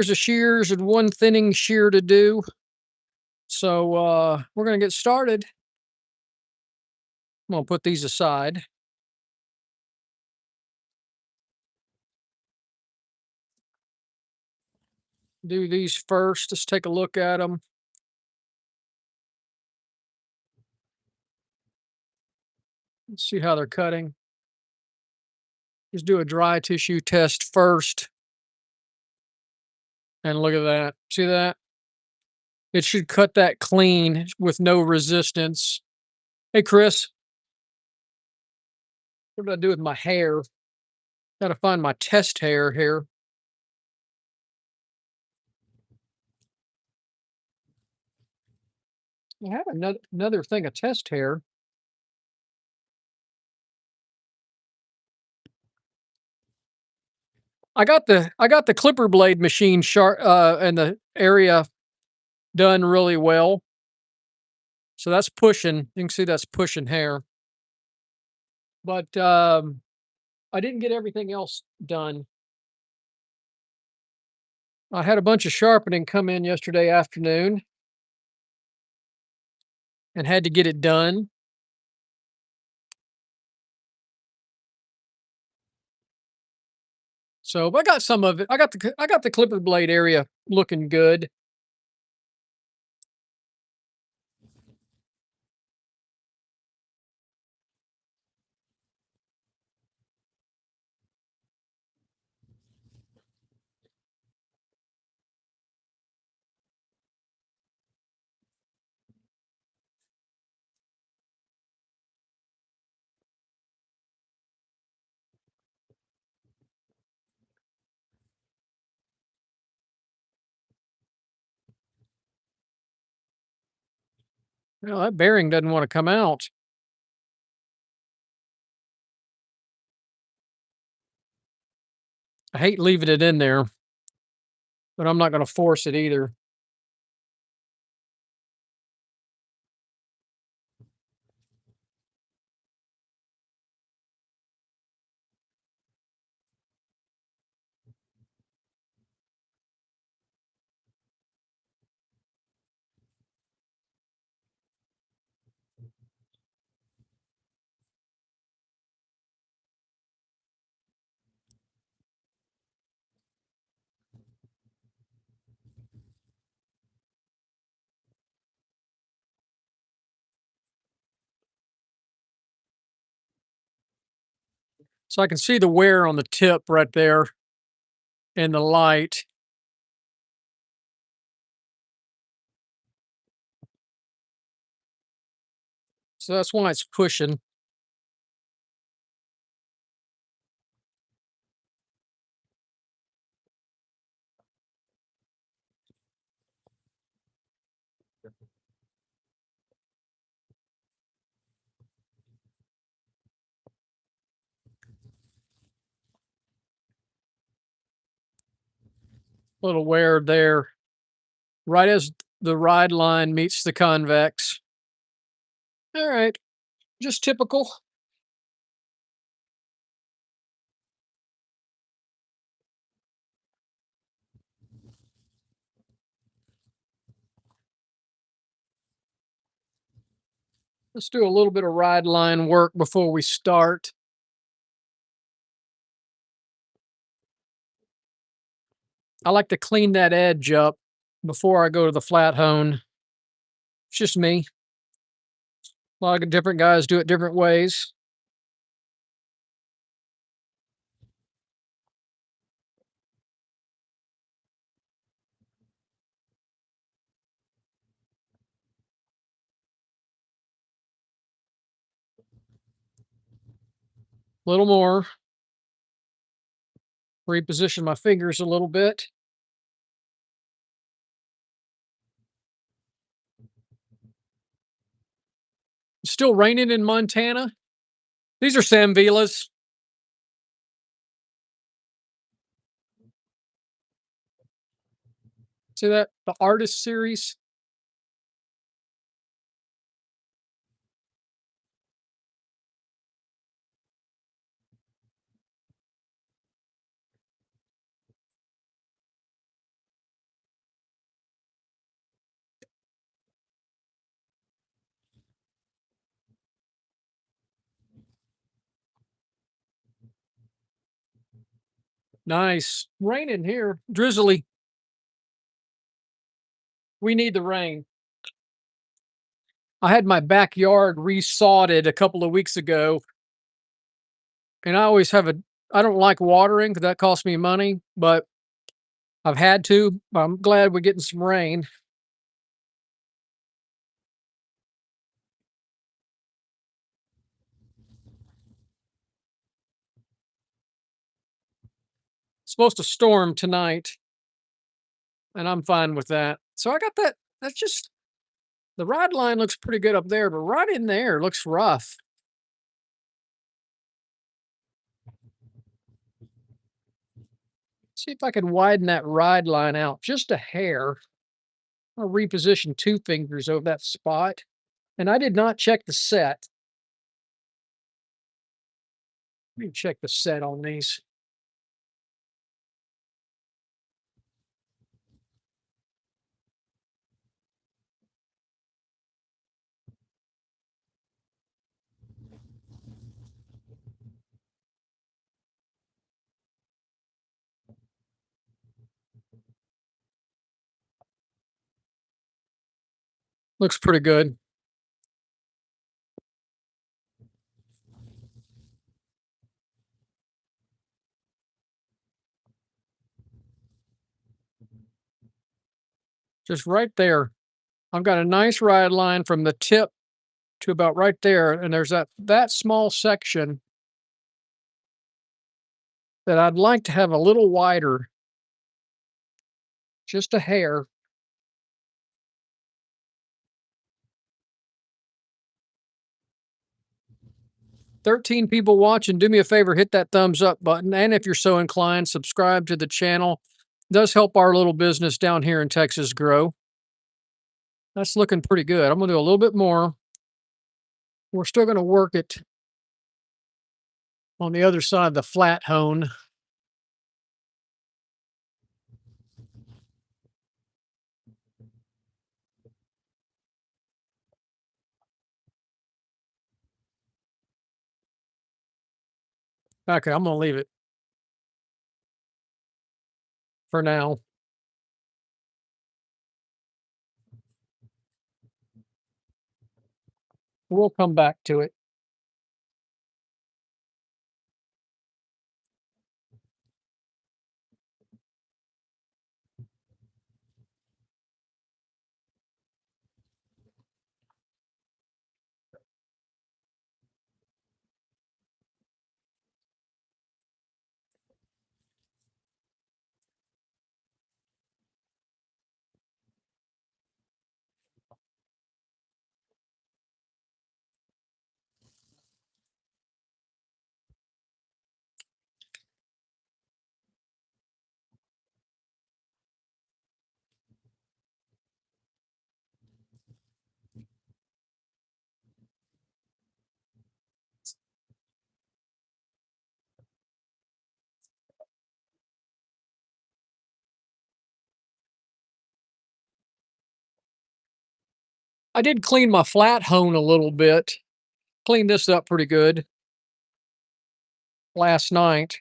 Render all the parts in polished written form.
There's a shears and one thinning shear to do. So we're going to get started. I'm going to put these aside. Do these first. Let's take a look at them. Let's see how they're cutting. Just do a dry tissue test first. And look at that. See that? It should cut that clean with no resistance. Hey, Chris, what did I do with my hair? Got to find my test hair here. I have another thing of test hair. I got the clipper blade machine and the area done really well. So that's pushing. You can see that's pushing hair. But I didn't get everything else done. I had a bunch of sharpening come in yesterday afternoon and had to get it done. So, but I got some of it. I got the clipper blade area looking good. Well, that bearing doesn't want to come out. I hate leaving it in there, but I'm not going to force it either. So I can see the wear on the tip right there in the light. So that's why it's pushing. Little wear there, right as the ride line meets the convex. All right, just typical. Let's do a little bit of ride line work before we start. I like to clean that edge up before I go to the flat hone. It's just me. A lot of different guys do it different ways. A little more. Reposition my fingers a little bit. It's still raining in Montana. These are Samvilas. See that? The artist series. Nice. Raining here. Drizzly. We need the rain. I had my backyard resodded a couple of weeks ago, and I don't like watering because that costs me money, but I've had to. I'm glad we're getting some rain. It's supposed to storm tonight, and I'm fine with that. So I got that. That's just the ride line looks pretty good up there, but right in there looks rough. See if I can widen that ride line out just a hair. I'll reposition two fingers over that spot. And I did not check the set. Let me check the set on these. Looks pretty good. Just right there. I've got a nice ride line from the tip to about right there. And there's that small section that I'd like to have a little wider, just a hair. 13 people watching. Do me a favor, hit that thumbs up button. And if you're so inclined, subscribe to the channel. It does help our little business down here in Texas grow. That's looking pretty good. I'm going to do a little bit more. We're still going to work it on the other side of the flat hone. Okay, I'm going to leave it for now. We'll come back to it. I did clean my flat hone a little bit. Cleaned this up pretty good last night.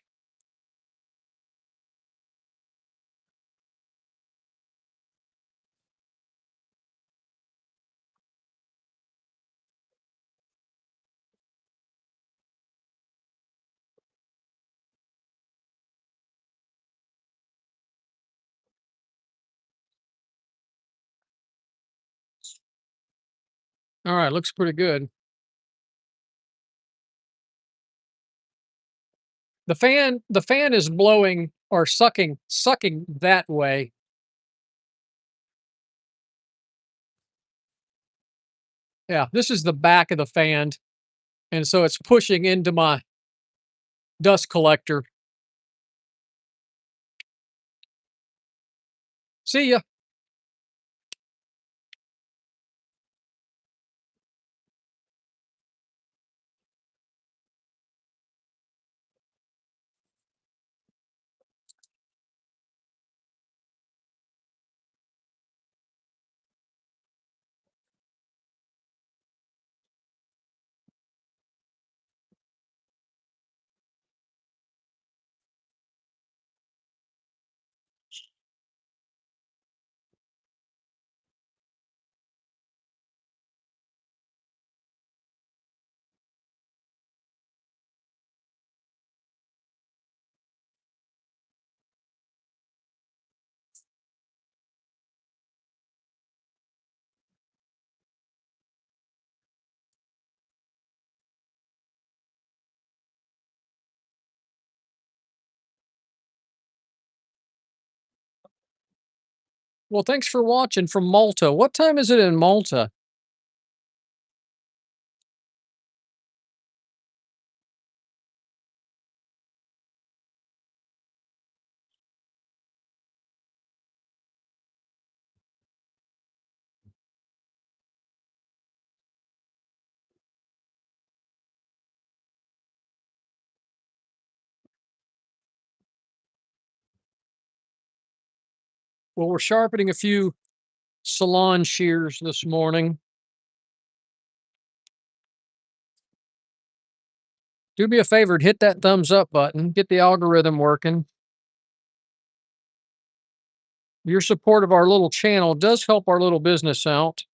All right, looks pretty good. The fan is blowing or sucking that way. Yeah, this is the back of the fan, and so it's pushing into my dust collector. See ya. Well, thanks for watching from Malta. What time is it in Malta? Well, we're sharpening a few Salon shears this morning. Do me a favor and hit that thumbs up button. Get the algorithm working. Your support of our little channel does help our little business out.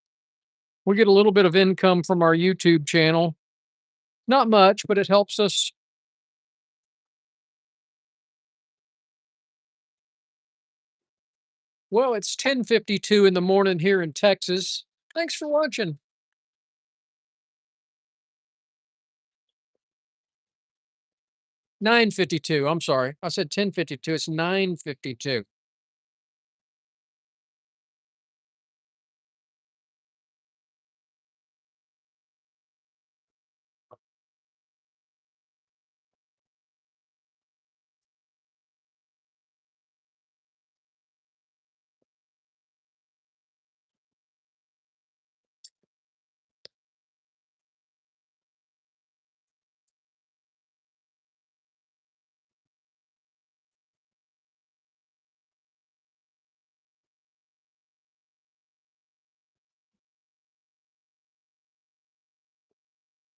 We get a little bit of income from our YouTube channel. Not much, but it helps us. Well, it's 10:52 in the morning here in Texas. Thanks for watching. 9:52. I'm sorry. I said 10:52. It's 9:52.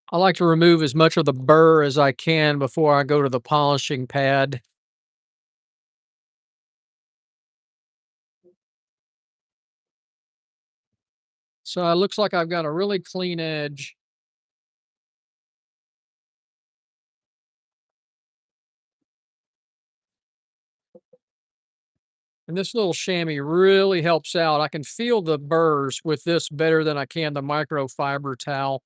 I like to remove as much of the burr as I can before I go to the polishing pad. So it looks like I've got a really clean edge. And this little chamois really helps out. I can feel the burrs with this better than I can the microfiber towel.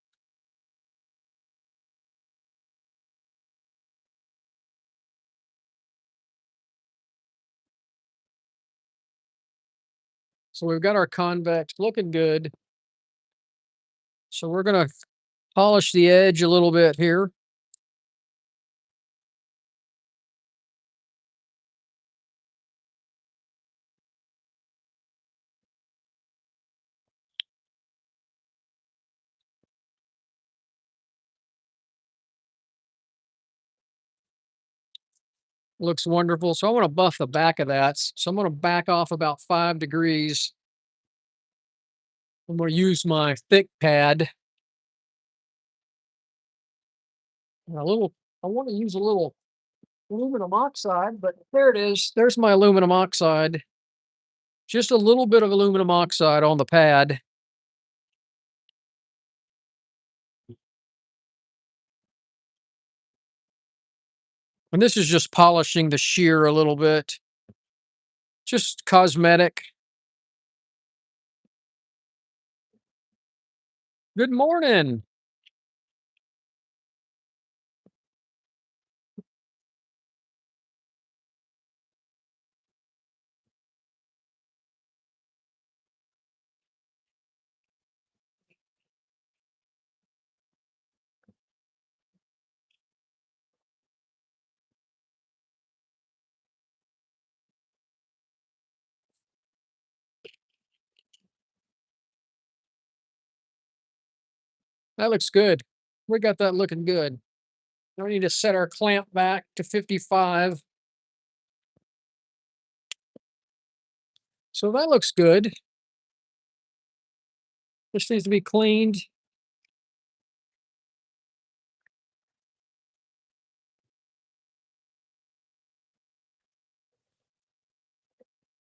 So we've got our convex looking good. So we're going to polish the edge a little bit here. Looks wonderful. So I want to buff the back of that. So I'm going to back off about 5 degrees. I'm going to use my thick pad. And I want to use a little aluminum oxide, but there it is. There's my aluminum oxide. Just a little bit of aluminum oxide on the pad. And this is just polishing the shear a little bit. Just cosmetic. Good morning. That looks good. We got that looking good. Now we need to set our clamp back to 55. So that looks good. This needs to be cleaned.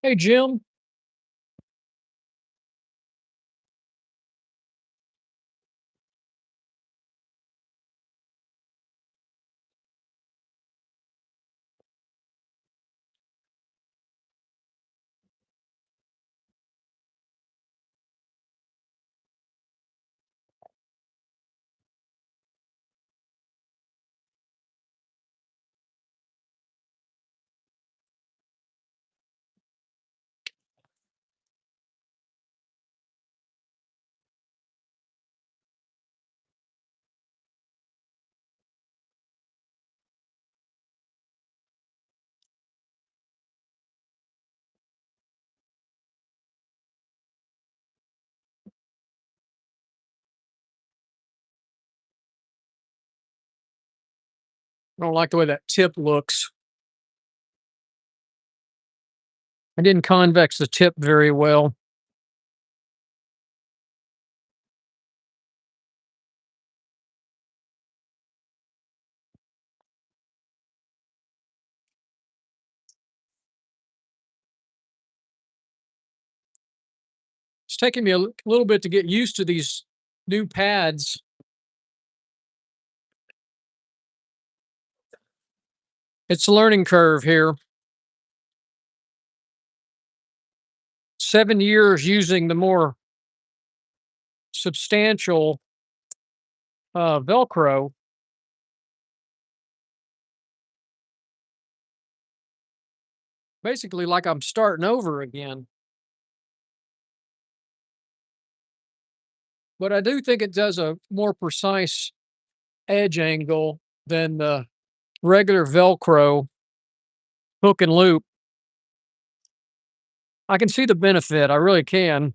Hey, Jim. I don't like the way that tip looks. I didn't convex the tip very well. It's taking me a little bit to get used to these new pads. It's a learning curve here. 7 years using the more substantial Velcro. Basically, like I'm starting over again. But I do think it does a more precise edge angle than the regular Velcro hook and loop. I can see the benefit. I really can.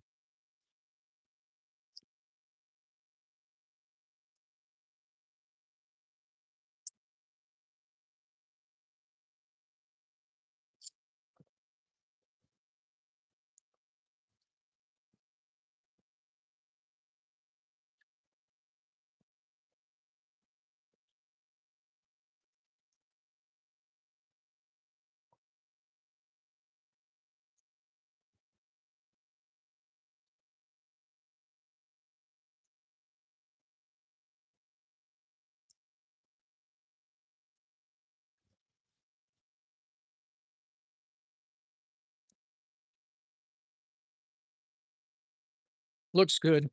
Looks good.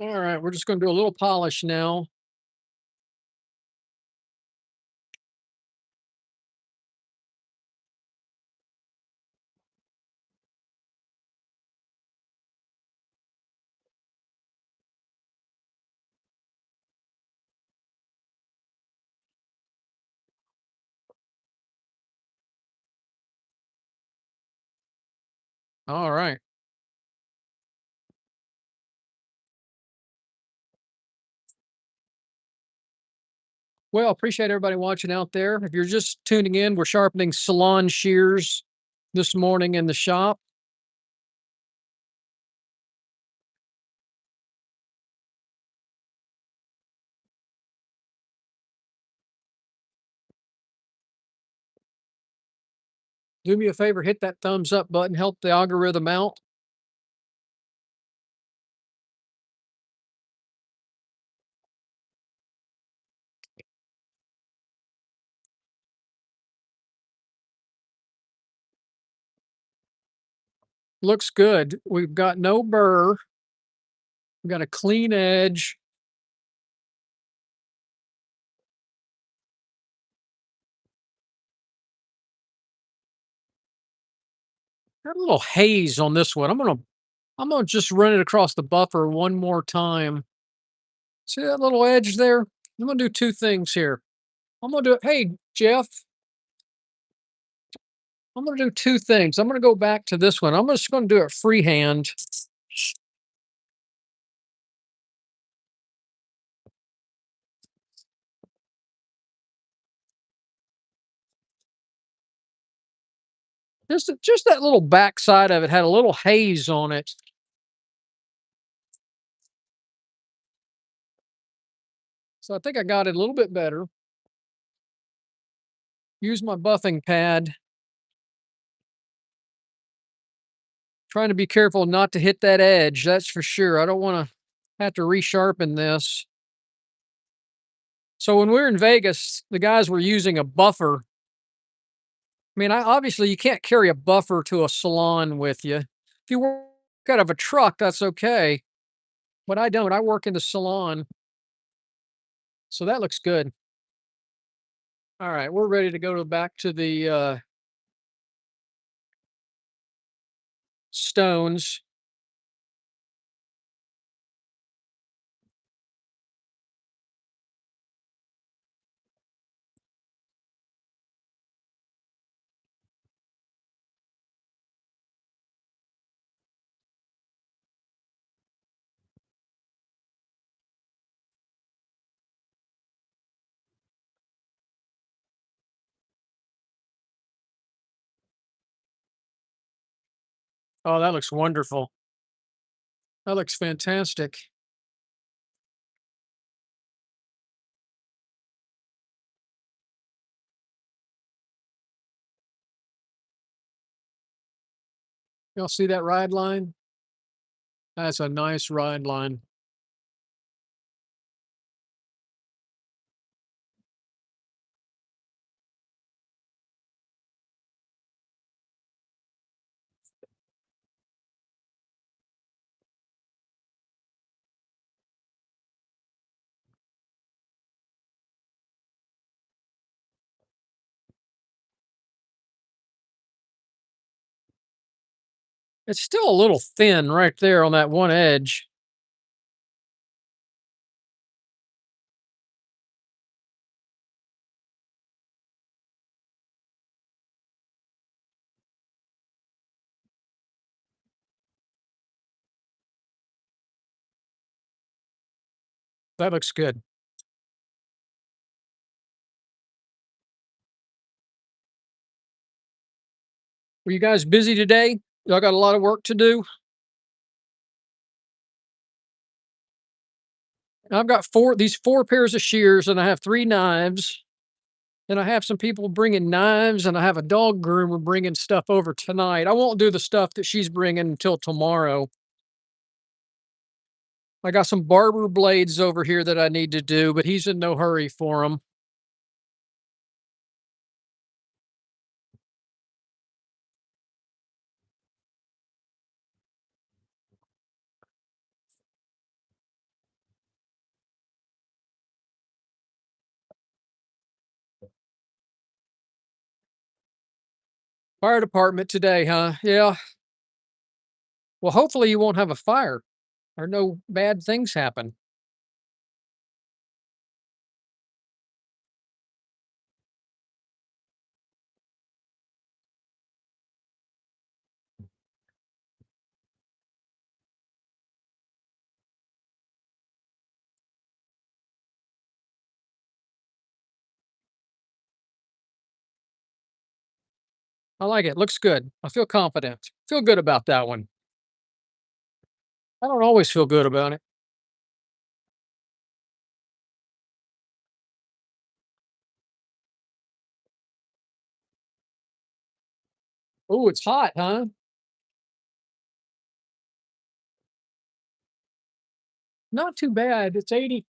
All right, we're just going to do a little polish now. All right. Well, appreciate everybody watching out there. If you're just tuning in, we're sharpening Salon shears this morning in the shop. Do me a favor, hit that thumbs up button, help the algorithm out. Looks good. We've got no burr. We've got a clean edge. Got a little haze on this one. I'm gonna just run it across the buffer one more time. See that little edge there? I'm gonna do two things here. I'm gonna do hey Jeff, I'm gonna do two things. I'm gonna go back to this one. I'm just gonna do it freehand. Just that little backside of it had a little haze on it. So I think I got it a little bit better. Use my buffing pad. Trying to be careful not to hit that edge, that's for sure. I don't want to have to resharpen this. So when we were in Vegas, the guys were using a buffer. I mean, obviously you can't carry a buffer to a salon with you. If you work out of a truck, that's okay. But I don't. I work in the salon. So that looks good. All right, we're ready to go back to the stones. Oh, that looks wonderful. That looks fantastic. Y'all see that ride line? That's a nice ride line. It's still a little thin right there on that one edge. That looks good. Were you guys busy today? Y'all got a lot of work to do? I've got these four pairs of shears, and I have three knives. And I have some people bringing knives, and I have a dog groomer bringing stuff over tonight. I won't do the stuff that she's bringing until tomorrow. I got some barber blades over here that I need to do, but he's in no hurry for them. Fire department today, huh? Yeah. Well, hopefully you won't have a fire or no bad things happen. I like it. Looks good. I feel confident. Feel good about that one. I don't always feel good about it. Oh, it's hot, huh? Not too bad. It's 80.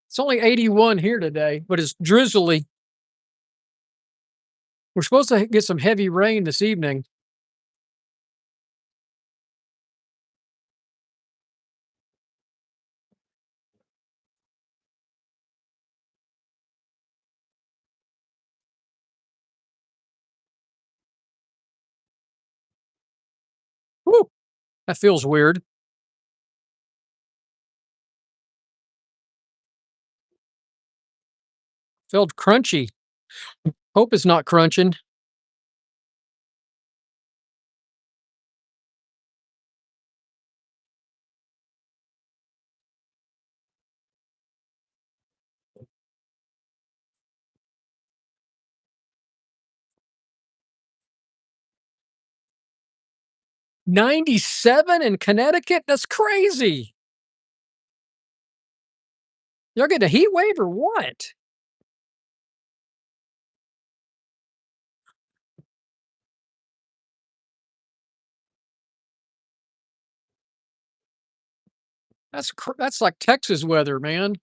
It's only 81 here today, but it's drizzly. We're supposed to get some heavy rain this evening. Whew, that feels weird. Felt crunchy. Hope it's not crunching. 97 in Connecticut? That's crazy. Y'all getting a heat wave or what? That's like Texas weather, man.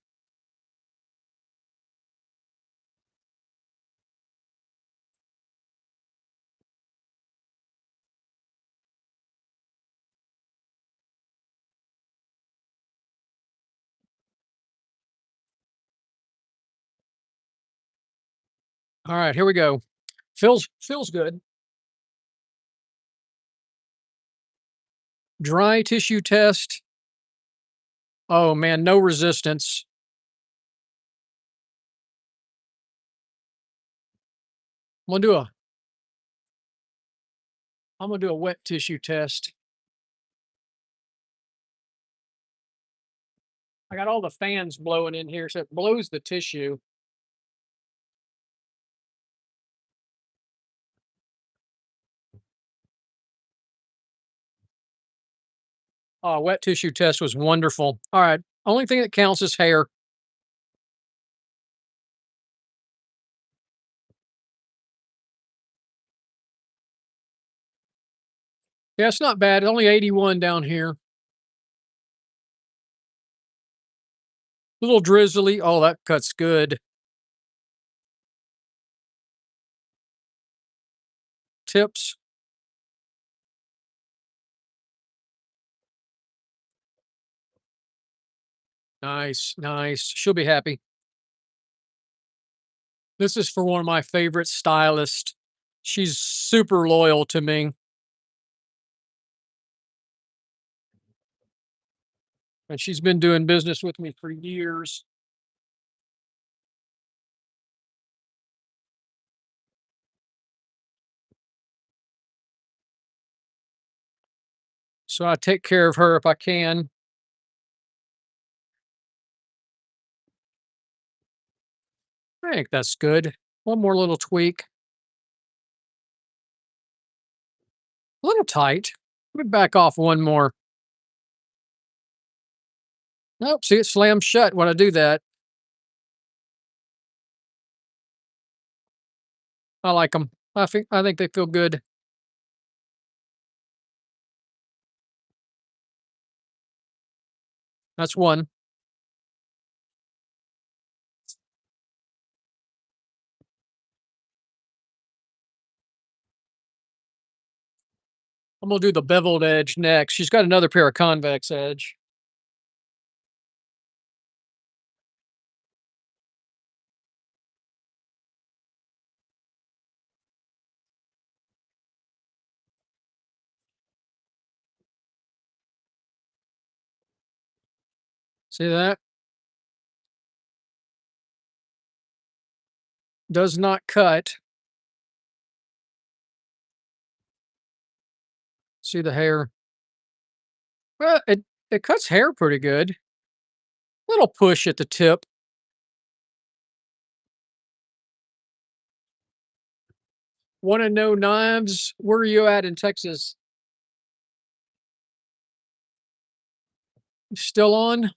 All right, here we go. Feels good. Dry tissue test. Oh man, no resistance. I'm gonna do a I'm gonna do a wet tissue test. I got all the fans blowing in here, so it blows the tissue. Oh, wet tissue test was wonderful. All right. Only thing that counts is hair. Yeah, it's not bad. Only 81 down here. A little drizzly. Oh, that cuts good. Tips. Nice, nice. She'll be happy. This is for one of my favorite stylists. She's super loyal to me, and she's been doing business with me for years. So I take care of her if I can. I think that's good. One more little tweak. A little tight. Let me back off one more. Nope. See, it slams shut when I do that. I like them. I think they feel good. That's one. I'm gonna do the beveled edge next. She's got another pair of convex edge. See that? Does not cut. See the hair? Well, it cuts hair pretty good. Little push at the tip. Want to know knives? Where are you at in Texas? Still on?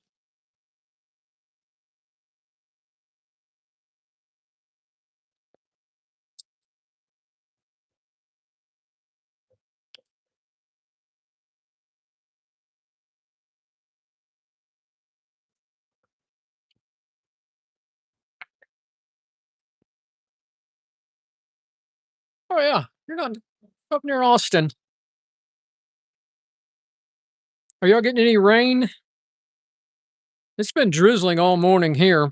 Oh yeah, you're not up near Austin. Are y'all getting any rain? It's been drizzling all morning here.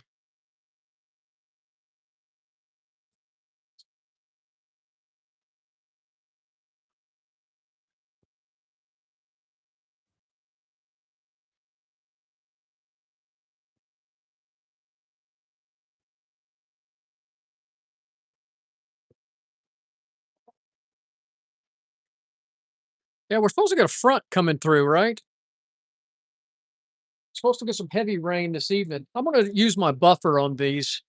Yeah, we're supposed to get a front coming through, right? Supposed to get some heavy rain this evening. I'm gonna use my buffer on these.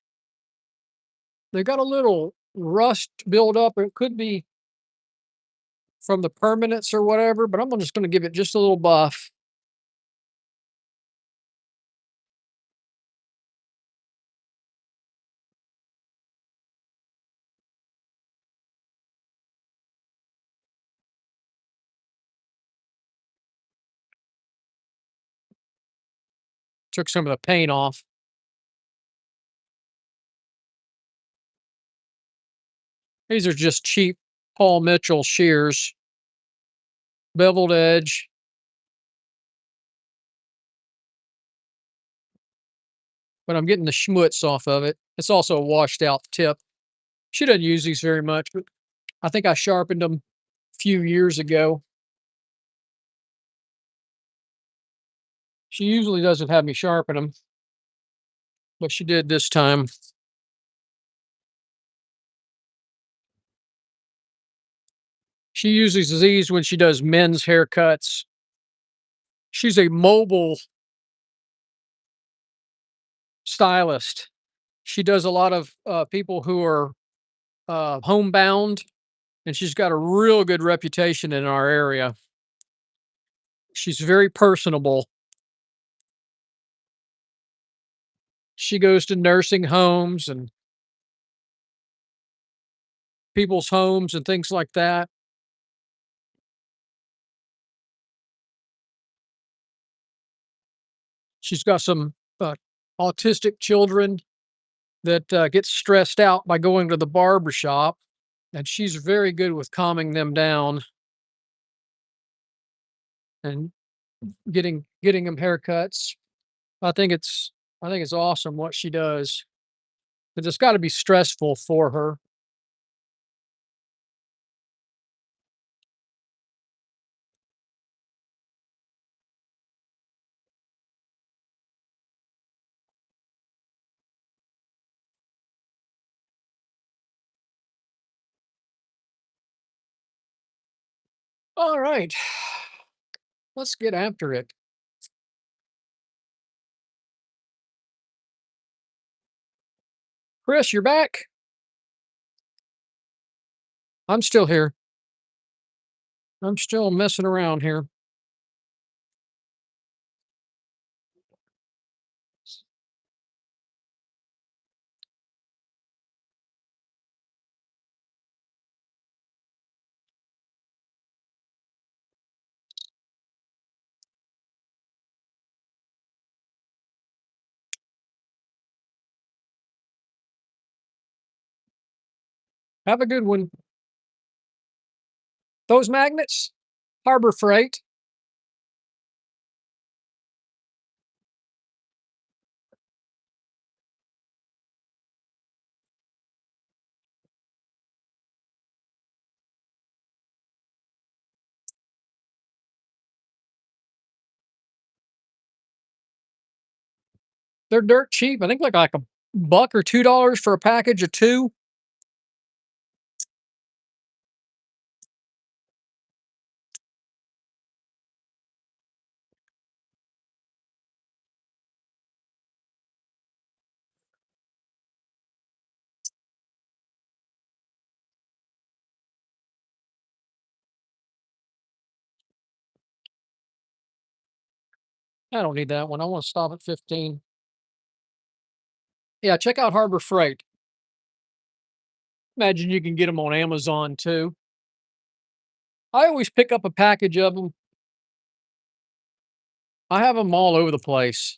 They got a little rust build up. It could be from the permanence or whatever, but I'm just going to give it just a little buff. Took some of the paint off. These are just cheap Paul Mitchell shears, beveled edge. But I'm getting the schmutz off of it. It's also a washed out tip. She doesn't use these very much, but I think I sharpened them a few years ago. She usually doesn't have me sharpen them, but she did this time. She uses these when she does men's haircuts. She's a mobile stylist. She does a lot of people who are homebound, and she's got a real good reputation in our area. She's very personable. She goes to nursing homes and people's homes and things like that. She's got some autistic children that get stressed out by going to the barber shop, and she's very good with calming them down and getting them haircuts. I think it's I think it's awesome what she does. But it's got to be stressful for her. All right, let's get after it. Chris, you're back. I'm still here. I'm still messing around here. Have a good one. Those magnets, Harbor Freight. They're dirt cheap. I think like a buck or $2 for a package of two. I don't need that one. I want to stop at 15. Yeah, check out Harbor Freight. Imagine you can get them on Amazon too. I always pick up a package of them. I have them all over the place.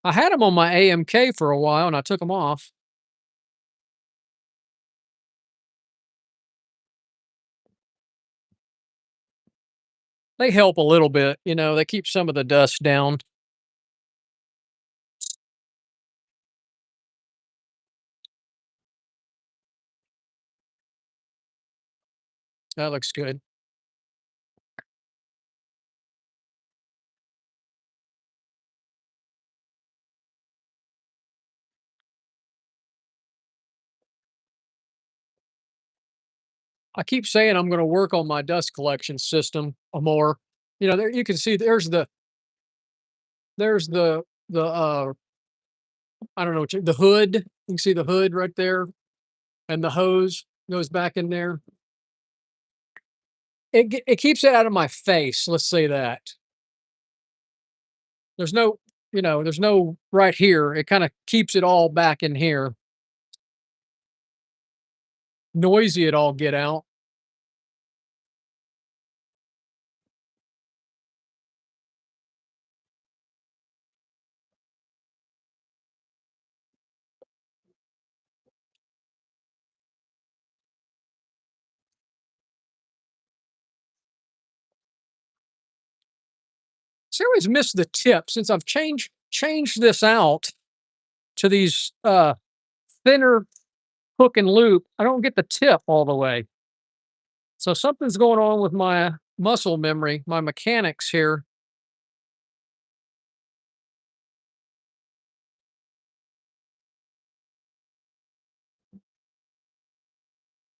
I had them on my AMK for a while and I took them off. They help a little bit, they keep some of the dust down. That looks good. I keep saying I'm going to work on my dust collection system more. There you can see there's the I don't know the hood. You can see the hood right there. and the hose goes back in there. It keeps it out of my face. Let's say that. There's no, there's no right here. It kind of keeps it all back in here. Noisy it all get out. So I always miss the tip since I've changed this out to these thinner hook and loop. I don't get the tip all the way. So something's going on with my muscle memory, my mechanics here.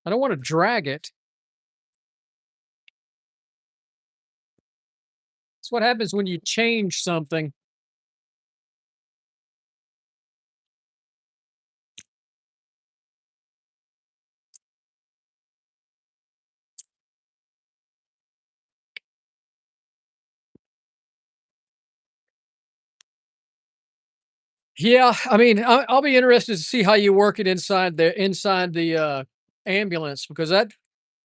I don't want to drag it. It's what happens when you change something. Yeah, I mean, I'll be interested to see how you work it inside the ambulance because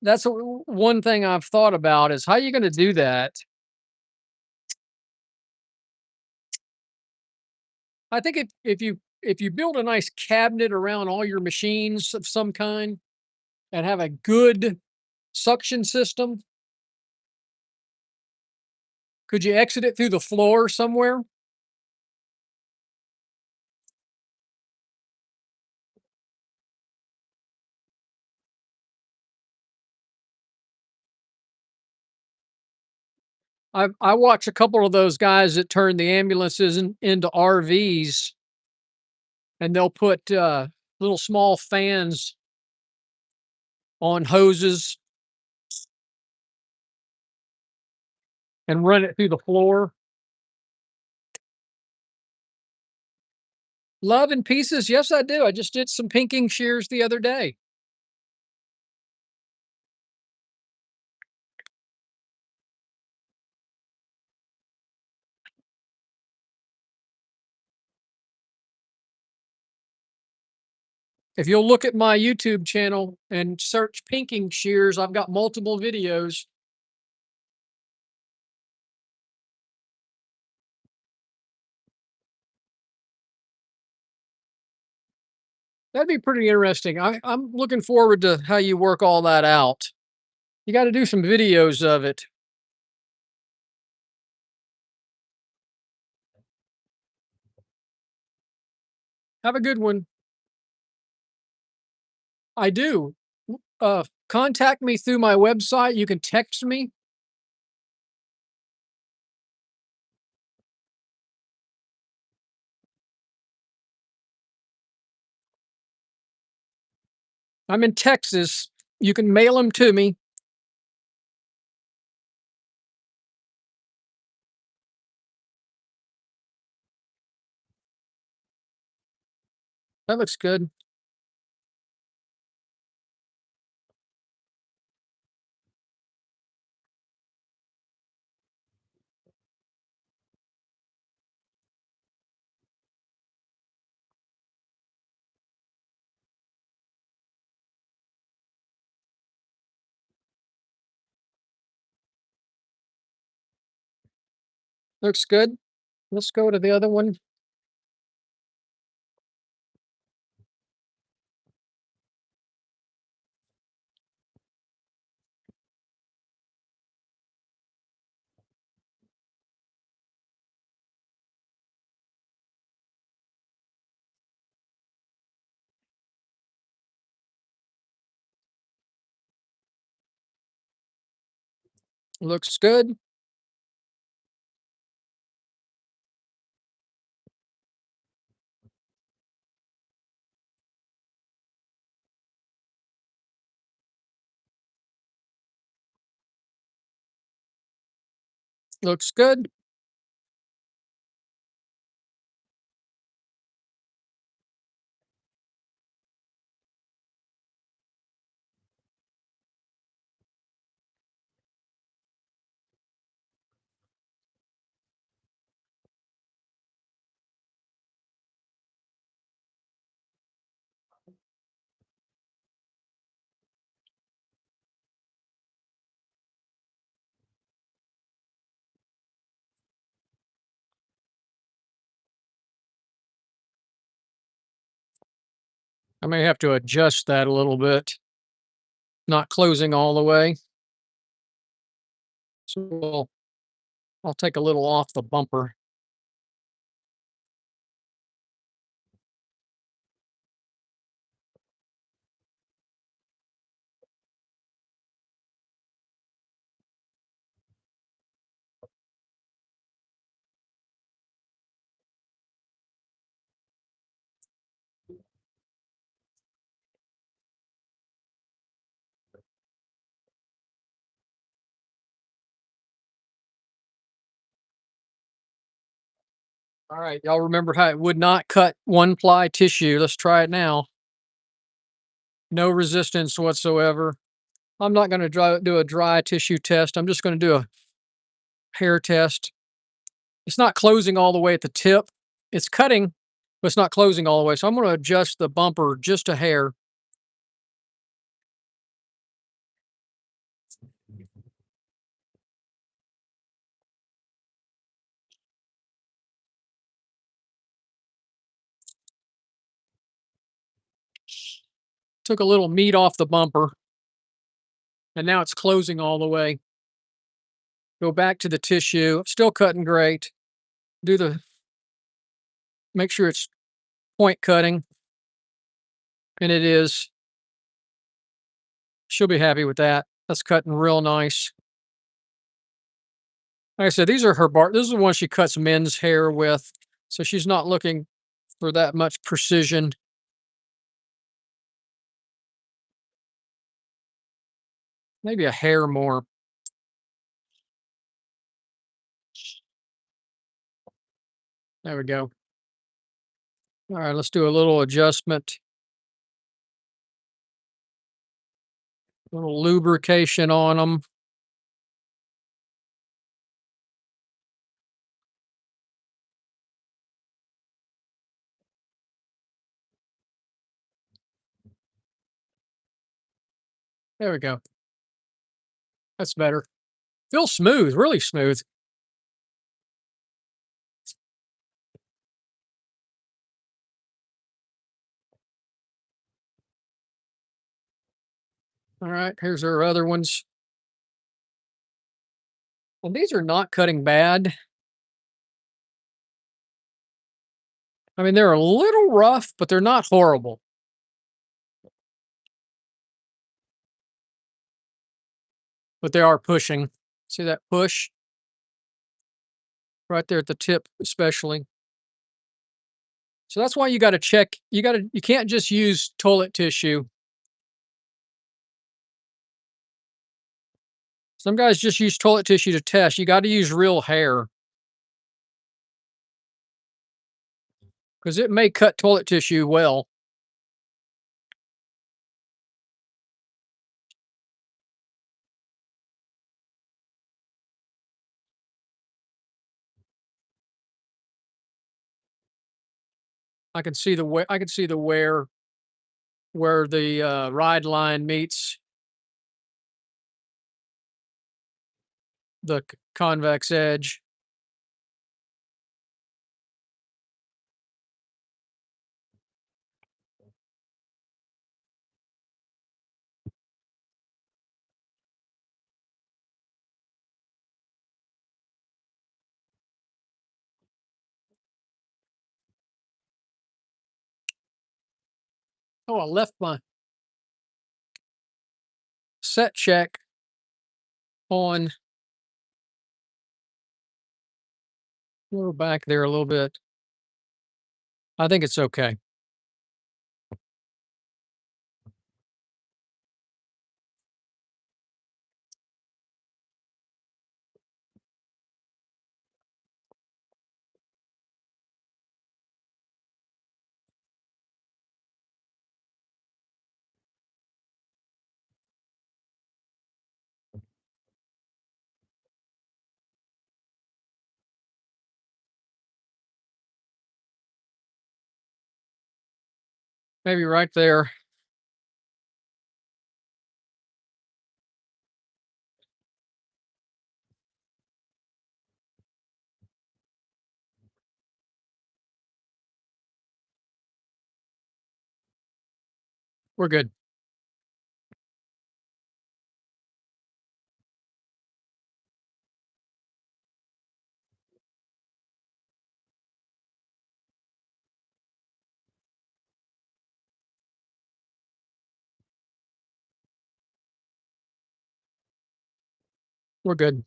one thing I've thought about is how you going to do that. I think if you build a nice cabinet around all your machines of some kind and have a good suction system, could you exit it through the floor somewhere? I watch a couple of those guys that turn the ambulances into RVs, and they'll put little small fans on hoses and run it through the floor. Love and pieces, yes, I do. I just did some pinking shears the other day. If you'll look at my YouTube channel and search pinking shears, I've got multiple videos. That'd be pretty interesting. I'm looking forward to how you work all that out. You got to do some videos of it. Have a good one. I do. Contact me through my website. You can text me. I'm in Texas. You can mail them to me. That looks good. Looks good. Let's go to the other one. Looks good. Looks good. I may have to adjust that a little bit, not closing all the way. So I'll take a little off the bumper. All right, y'all remember how it would not cut one ply tissue? Let's try it now. No resistance whatsoever. I'm not going to do a dry tissue test. I'm just going to do a hair test. It's not closing all the way at the tip. It's cutting, but it's not closing all the way. So I'm going to adjust the bumper just a hair. Took a little meat off the bumper, and now it's closing all the way. Go back to the tissue. Still cutting great. Make sure it's point cutting, and it is. She'll be happy with that. That's cutting real nice. Like I said, these are her this is the one she cuts men's hair with, so she's not looking for that much precision. Maybe a hair more. There we go. All right, let's do a little adjustment. A little lubrication on them. There we go. That's better. Feels smooth, really smooth. All right, here's our other ones. And these are not cutting bad. I mean, they're a little rough, but they're not horrible. But they are pushing. See that push? Right there at the tip, especially. So that's why you got to check. You can't just use toilet tissue. Some guys just use toilet tissue to test. You got to use real hair because it may cut toilet tissue well. I can see the way. I can see the where the ride line meets the convex edge. Oh, I left my set check on. Go back there a little bit. I think it's okay. Maybe right there. We're good. We're good.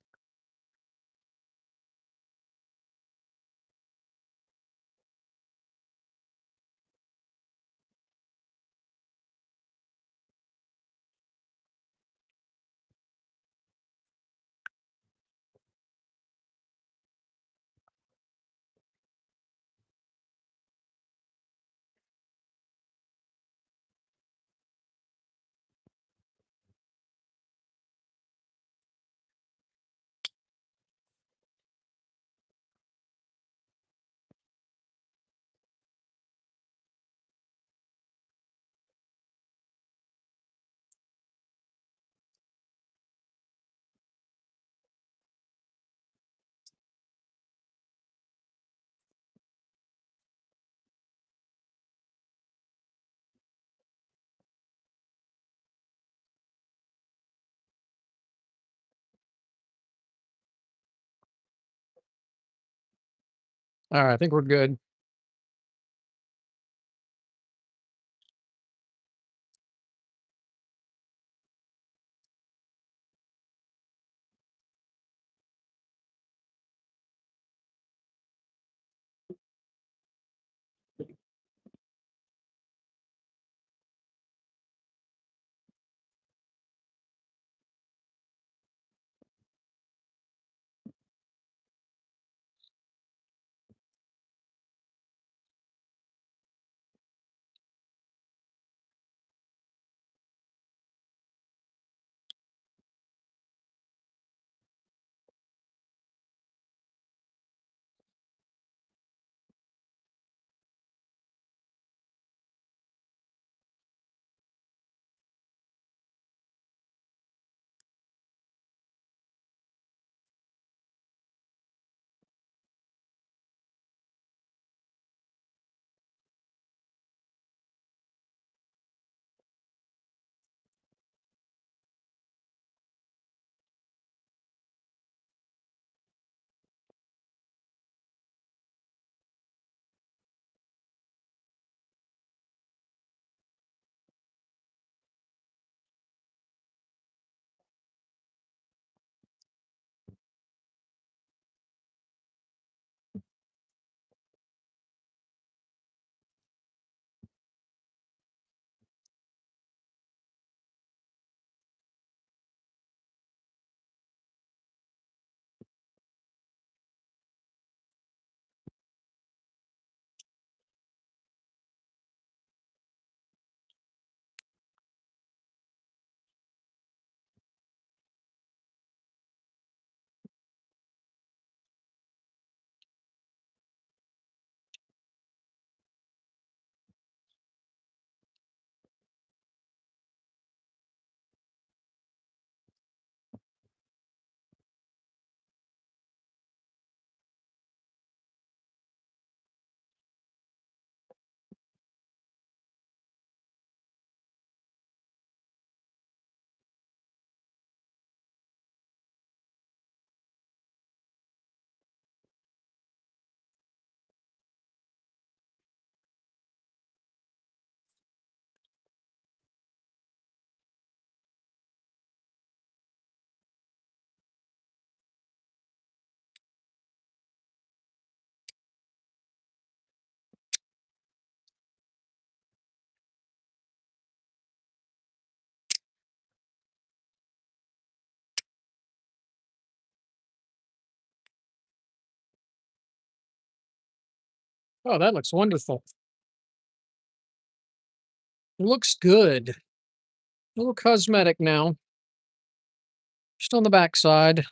All right, I think we're good. Oh, that looks wonderful. It looks good. A little cosmetic now, just on the back side.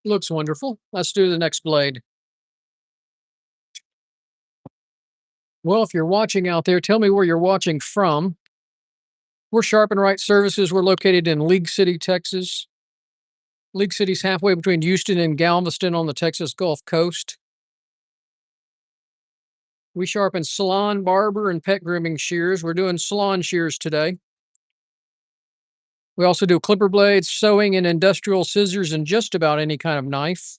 Looks wonderful. Let's do the next blade. Well, if you're watching out there, tell me where you're watching from. We're Sharpen Right Services. We're located in League City, Texas. League City's halfway between Houston and Galveston on the Texas Gulf Coast. We sharpen salon, barber, and pet grooming shears. We're doing salon shears today. We also do clipper blades, sewing, and industrial scissors, and just about any kind of knife.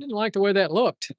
Didn't like the way that looked.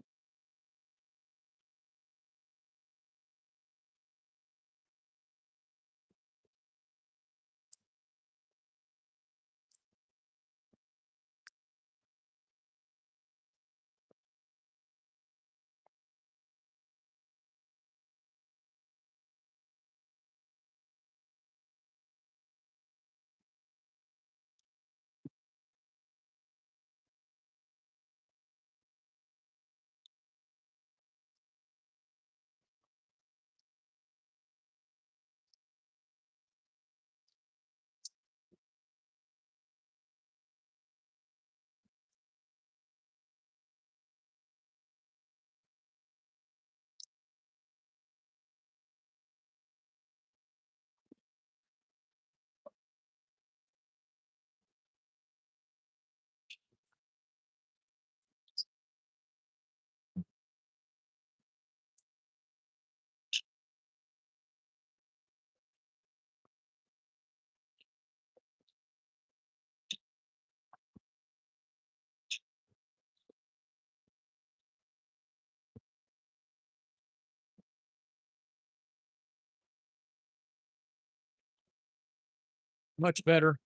Much better.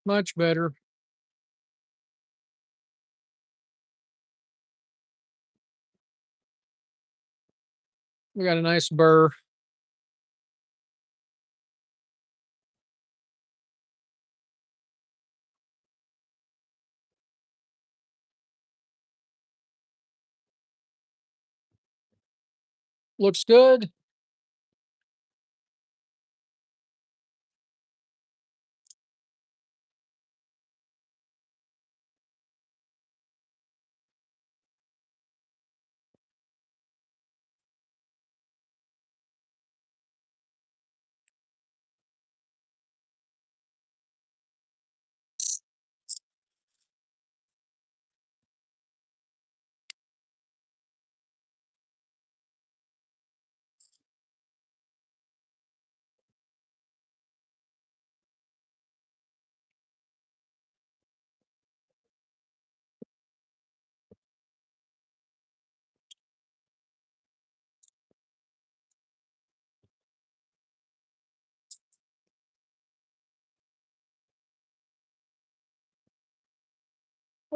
Much better. We got a nice burr. Looks good.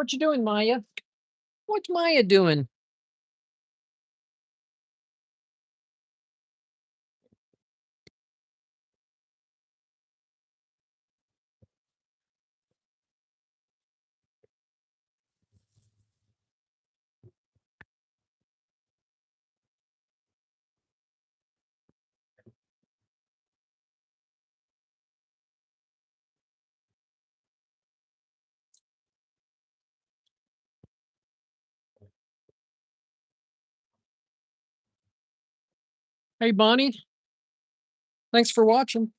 What you doing, Maya? What's Maya doing? Hey, Bonnie. Thanks for watching.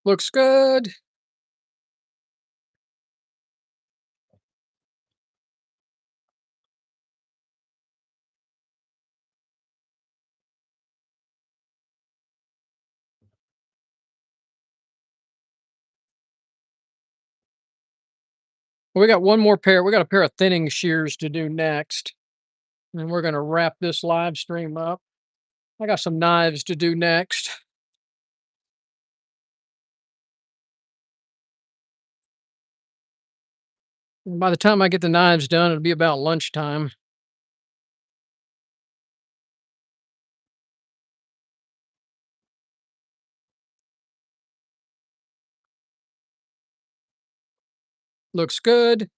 Looks good. We got one more pair. We got a pair of thinning shears to do next. And we're going to wrap this live stream up. I got some knives to do next. And by the time I get the knives done, it'll be about lunchtime. Looks good.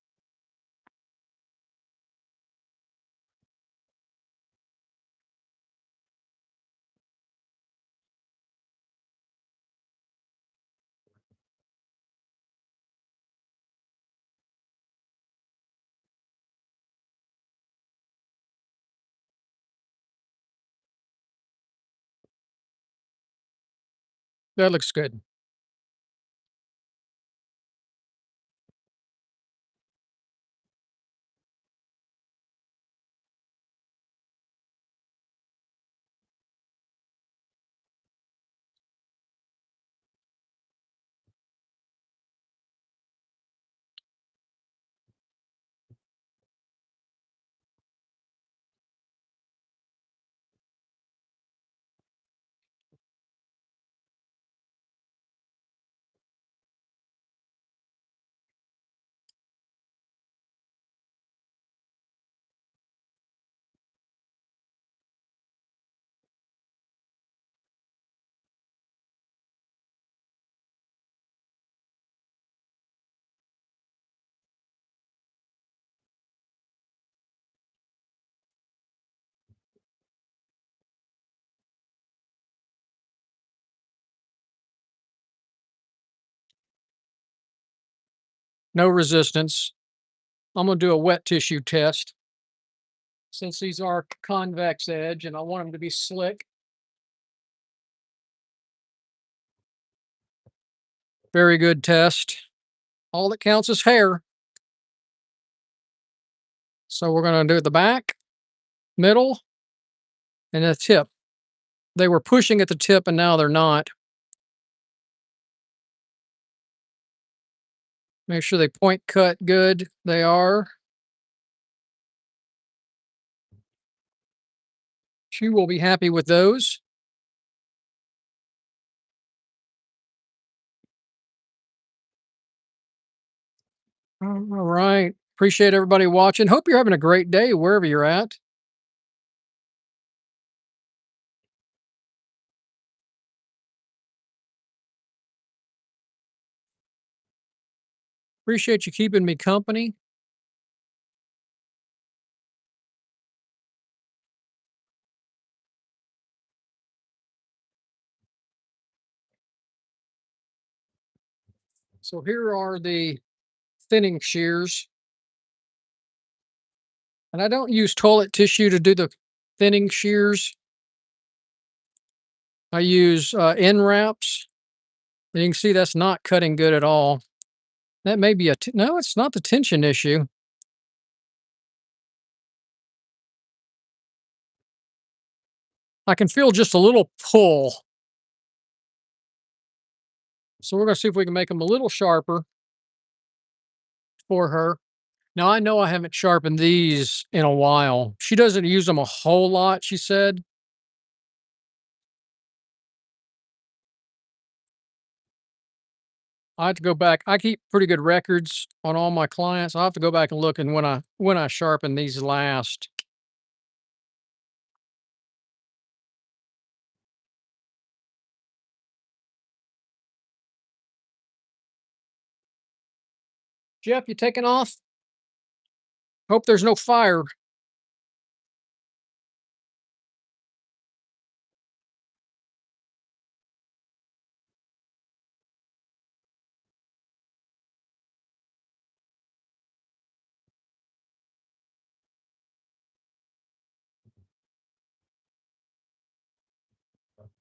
That looks good. No resistance. I'm going to do a wet tissue test since these are convex edge and I want them to be slick. Very good test. All that counts is hair. So we're going to do the back, middle, and the tip. They were pushing at the tip and now they're not. Make sure they point cut good. They are. She will be happy with those. All right. Appreciate everybody watching. Hope you're having a great day wherever you're at. Appreciate you keeping me company. So here are the thinning shears. And I don't use toilet tissue to do the thinning shears. I use end wraps. And you can see that's not cutting good at all. That may be no, it's not the tension issue. I can feel just a little pull. So we're going to see if we can make them a little sharper for her. Now, I know I haven't sharpened these in a while. She doesn't use them a whole lot, she said. I have to go back. I keep pretty good records on all my clients. I'll have to go back and look and when I sharpen these last. Jeff, you taking off? Hope there's no fire.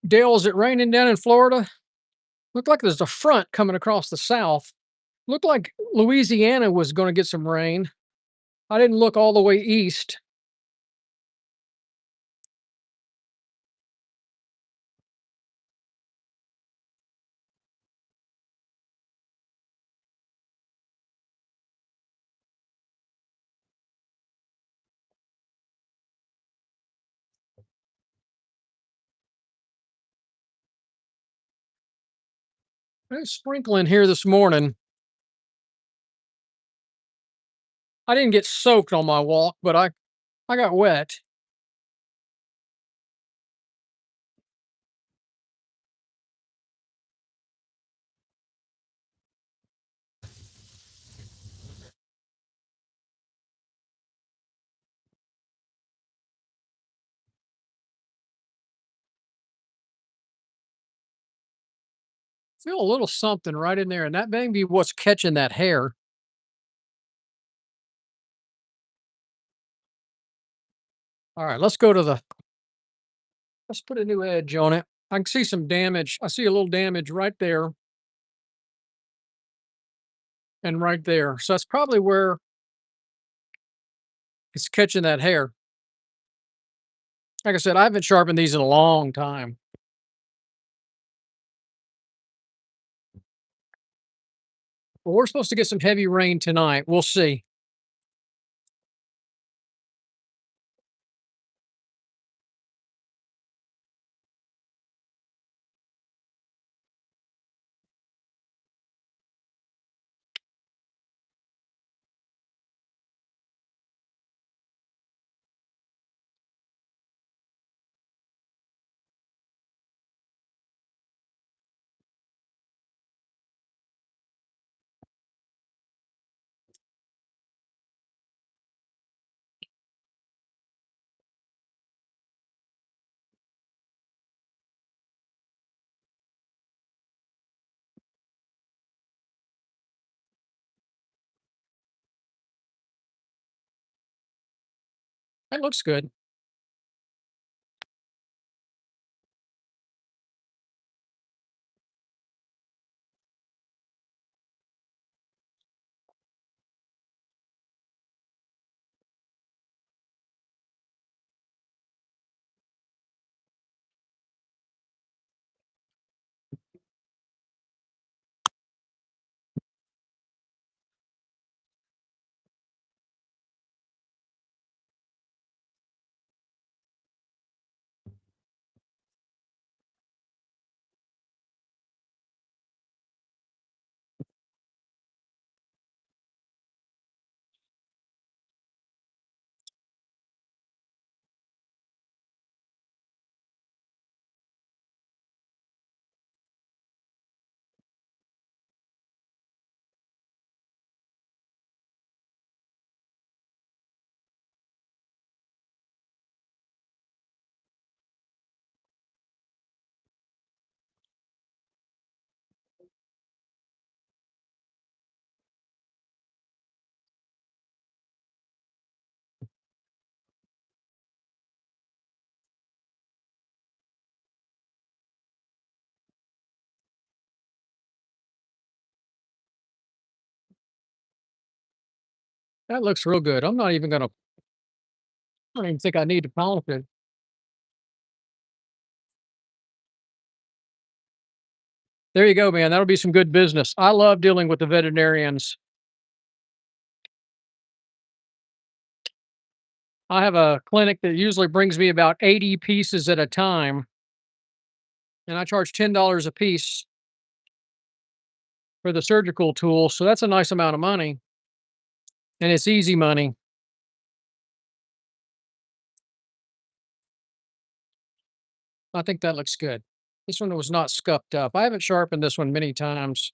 Dale, is it raining down in Florida? Looked like there's a front coming across the south. Looked like Louisiana was going to get some rain. I didn't look all the way east. It's sprinkling here this morning. I didn't get soaked on my walk, but I got wet. Feel a little something right in there, and that may be what's catching that hair. All right, let's put a new edge on it. I can see some damage. I see a little damage right there and right there. So that's probably where it's catching that hair. Like I said, I haven't sharpened these in a long time. Well, we're supposed to get some heavy rain tonight. We'll see. That looks good. That looks real good. I don't even think I need to polish it. There you go, man. That'll be some good business. I love dealing with the veterinarians. I have a clinic that usually brings me about 80 pieces at a time, and I charge $10 a piece for the surgical tool. So that's a nice amount of money, and it's easy money. I think that looks good. This one was not scuffed up. I haven't sharpened this one many times.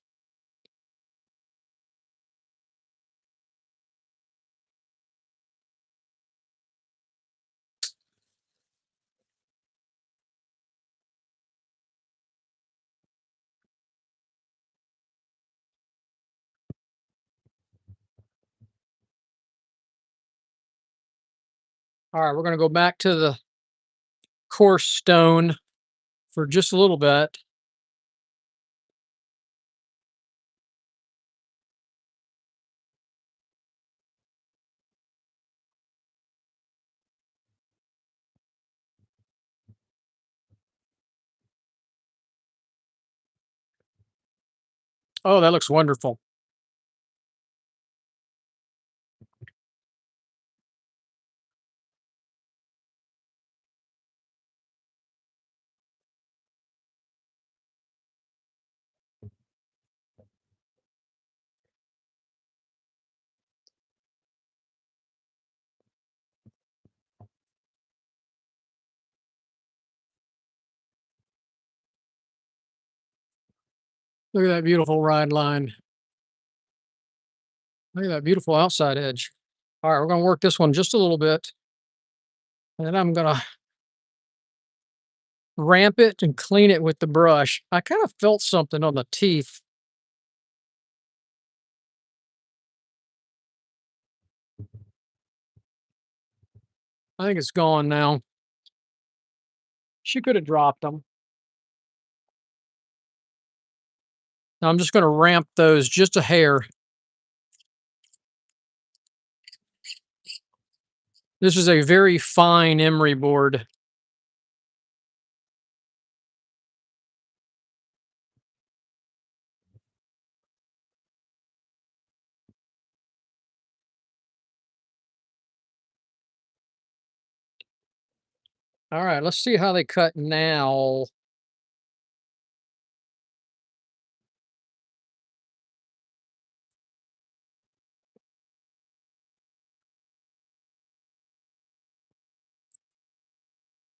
All right, we're going to go back to the coarse stone for just a little bit. Oh, that looks wonderful. Look at that beautiful ride line. Look at that beautiful outside edge. All right, we're going to work this one just a little bit, and then I'm going to ramp it and clean it with the brush. I kind of felt something on the teeth. I think it's gone now. She could have dropped them. Now I'm just going to ramp those just a hair. This is a very fine emery board. All right, let's see how they cut now.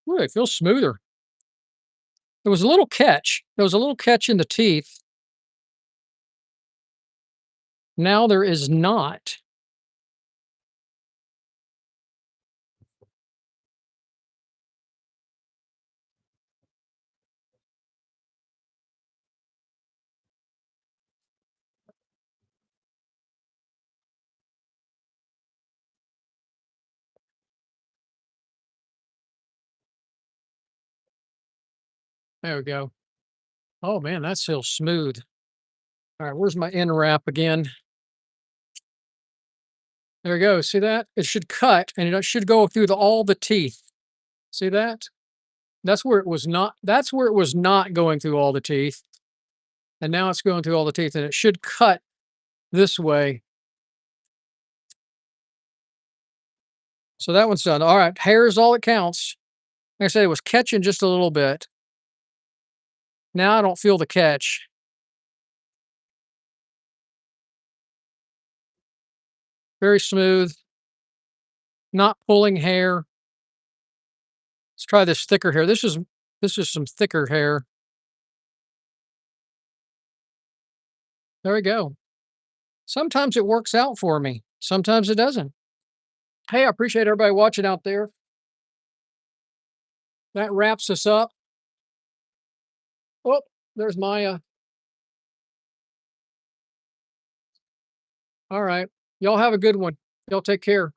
Ooh, it feels smoother. There was a little catch. There was a little catch in the teeth. Now there is not. There we go. Oh man, that feels smooth. All right, where's my end wrap again? There we go. See that? It should cut and it should go through all the teeth. See that? That's where it was not. That's where it was not going through all the teeth. And now it's going through all the teeth and it should cut this way. So that one's done. All right, hair is all that counts. Like I said, it was catching just a little bit. Now I don't feel the catch. Very smooth. Not pulling hair. Let's try this thicker hair. This is some thicker hair. There we go. Sometimes it works out for me. Sometimes it doesn't. Hey, I appreciate everybody watching out there. That wraps us up. Oh, there's Maya. All right. Y'all have a good one. Y'all take care.